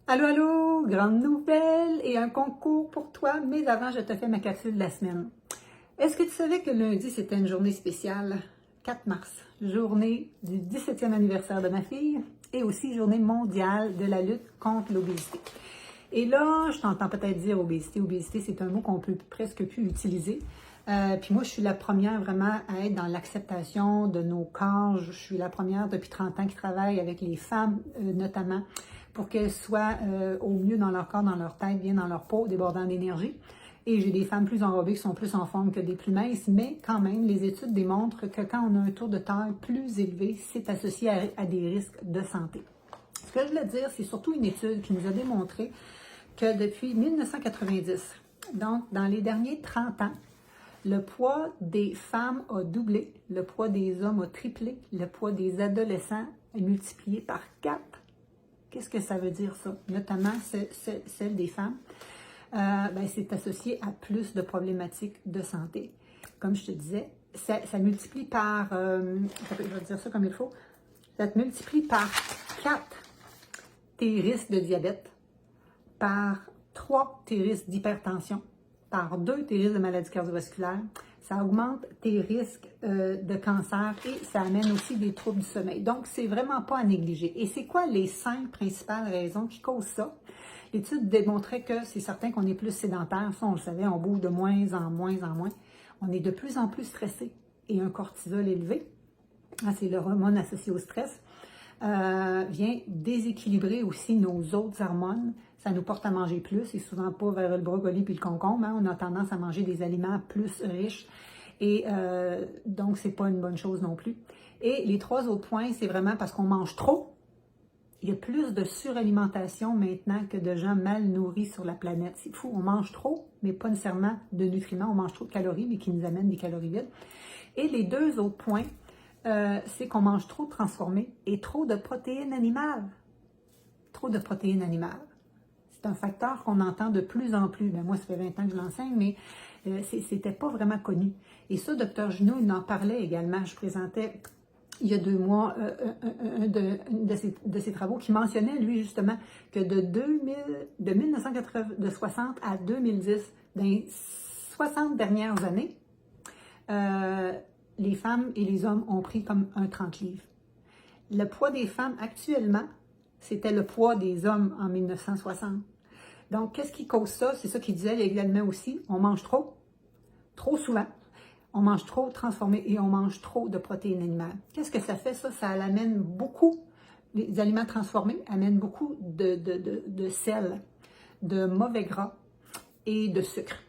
Allô, allô, grande nouvelle et un concours pour toi, mais avant, je te fais ma capsule de la semaine. Est-ce que tu savais que lundi, c'était une journée spéciale? 4 mars, journée du 17e anniversaire de ma fille et aussi journée mondiale de la lutte contre l'obésité. Et là, je t'entends peut-être dire obésité. Obésité, c'est un mot qu'on peut presque plus utiliser. Puis moi, je suis la première vraiment à être dans l'acceptation de nos corps. Je suis la première depuis 30 ans qui travaille avec les femmes, notamment, pour qu'elles soient au mieux dans leur corps, dans leur tête, bien dans leur peau, débordant d'énergie. Et j'ai des femmes plus enrobées qui sont plus en forme que des plus minces, mais quand même, les études démontrent que quand on a un taux de taille plus élevé, c'est associé à des risques de santé. Ce que je voulais dire, c'est surtout une étude qui nous a démontré que depuis 1990, donc dans les derniers 30 ans, le poids des femmes a doublé, le poids des hommes a triplé, le poids des adolescents est multiplié par 4. Qu'est-ce que ça veut dire ça? Notamment celle des femmes. C'est associé à plus de problématiques de santé. Comme je te disais, ça multiplie par, je vais dire ça comme il faut, ça te multiplie par 4 tes risques de diabète, par 3 tes risques d'hypertension, par 2 tes risques de maladies cardiovasculaires, ça augmente tes risques de cancer et ça amène aussi des troubles du sommeil. Donc, c'est vraiment pas à négliger. Et c'est quoi les 5 principales raisons qui causent ça? L'étude démontrait que c'est certain qu'on est plus sédentaire, ça on le savait, on bouge de moins en moins en moins. On est de plus en plus stressé et un cortisol élevé, c'est l'hormone associée au stress, vient déséquilibrer aussi nos autres hormones. Ça nous porte à manger plus et souvent pas vers le brocoli puis le concombre. On a tendance à manger des aliments plus riches et donc c'est pas une bonne chose non plus. Et les 3 autres points, c'est vraiment parce qu'on mange trop. Il y a plus de suralimentation maintenant que de gens mal nourris sur la planète. C'est fou, on mange trop, mais pas nécessairement de nutriments. On mange trop de calories, mais qui nous amènent des calories vides. Et les 2 autres points, c'est qu'on mange trop de transformés et trop de protéines animales. Trop de protéines animales. C'est un facteur qu'on entend de plus en plus. Moi, ça fait 20 ans que je l'enseigne, mais c'était pas vraiment connu. Et ça, Dr. Junot, il en parlait également. Je présentais il y a 2 mois un de ses travaux qui mentionnait, lui, justement, que de 1960 à 2010, dans les 60 dernières années, les femmes et les hommes ont pris comme un 30 livres. Le poids des femmes actuellement, c'était le poids des hommes en 1960. Donc, qu'est-ce qui cause ça? C'est ça qu'il disait également aussi. On mange trop souvent. On mange trop transformé et on mange trop de protéines animales. Qu'est-ce que ça fait, ça? Ça amène beaucoup, les aliments transformés amènent beaucoup de sel, de mauvais gras et de sucre.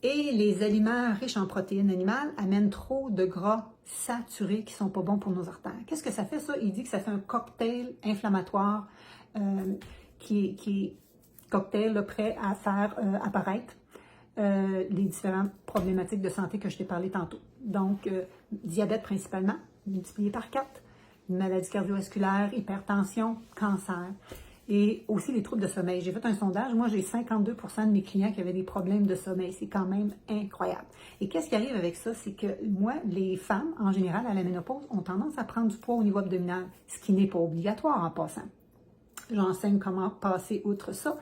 Et les aliments riches en protéines animales amènent trop de gras saturés qui ne sont pas bons pour nos artères. Qu'est-ce que ça fait, ça? Il dit que ça fait un cocktail inflammatoire qui est cocktail là, prêt à faire apparaître les différentes problématiques de santé que je t'ai parlé tantôt. Donc, diabète principalement, multiplié par 4, maladie cardiovasculaire, hypertension, cancer et aussi les troubles de sommeil. J'ai fait un sondage, moi j'ai 52% de mes clients qui avaient des problèmes de sommeil. C'est quand même incroyable. Et qu'est-ce qui arrive avec ça? C'est que moi, les femmes, en général, à la ménopause, ont tendance à prendre du poids au niveau abdominal, ce qui n'est pas obligatoire en passant. J'enseigne comment passer outre ça.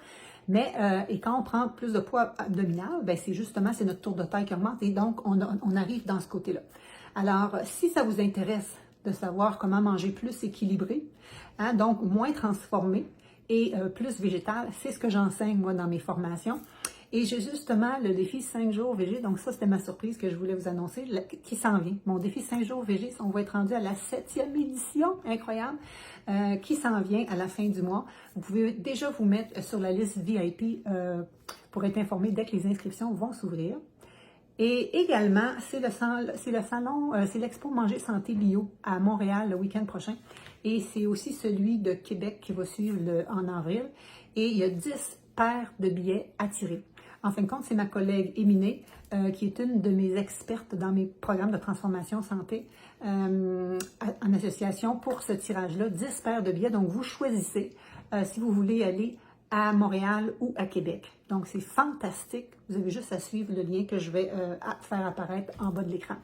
Mais, et quand on prend plus de poids abdominal, c'est notre tour de taille qui augmente et donc on arrive dans ce côté-là. Alors, si ça vous intéresse de savoir comment manger plus équilibré, donc moins transformé et plus végétal, c'est ce que j'enseigne moi dans mes formations. Et j'ai justement le défi 5 jours végé, donc ça c'était ma surprise que je voulais vous annoncer, qui s'en vient. Mon défi 5 jours végé, on va être rendu à la 7e édition, incroyable, qui s'en vient à la fin du mois. Vous pouvez déjà vous mettre sur la liste VIP pour être informé dès que les inscriptions vont s'ouvrir. Et également, c'est l'expo Manger Santé Bio à Montréal le week-end prochain. Et c'est aussi celui de Québec qui va suivre en avril. Et il y a 10 paires de billets à tirer. En fin de compte, c'est ma collègue Éminée, qui est une de mes expertes dans mes programmes de transformation santé en association pour ce tirage-là. 10 paires de billets. Donc, vous choisissez si vous voulez aller à Montréal ou à Québec. Donc, c'est fantastique. Vous avez juste à suivre le lien que je vais faire apparaître en bas de l'écran.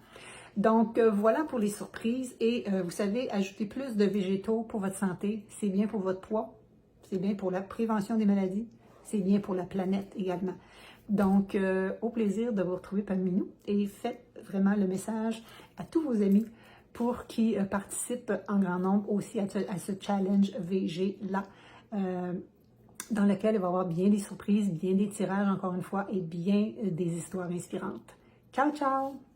Donc, voilà pour les surprises. Et vous savez, ajouter plus de végétaux pour votre santé, c'est bien pour votre poids, c'est bien pour la prévention des maladies, c'est bien pour la planète également. Donc, au plaisir de vous retrouver parmi nous et faites vraiment le message à tous vos amis pour qu'ils participent en grand nombre aussi à ce challenge VG-là, dans lequel il va y avoir bien des surprises, bien des tirages encore une fois et bien des histoires inspirantes. Ciao, ciao!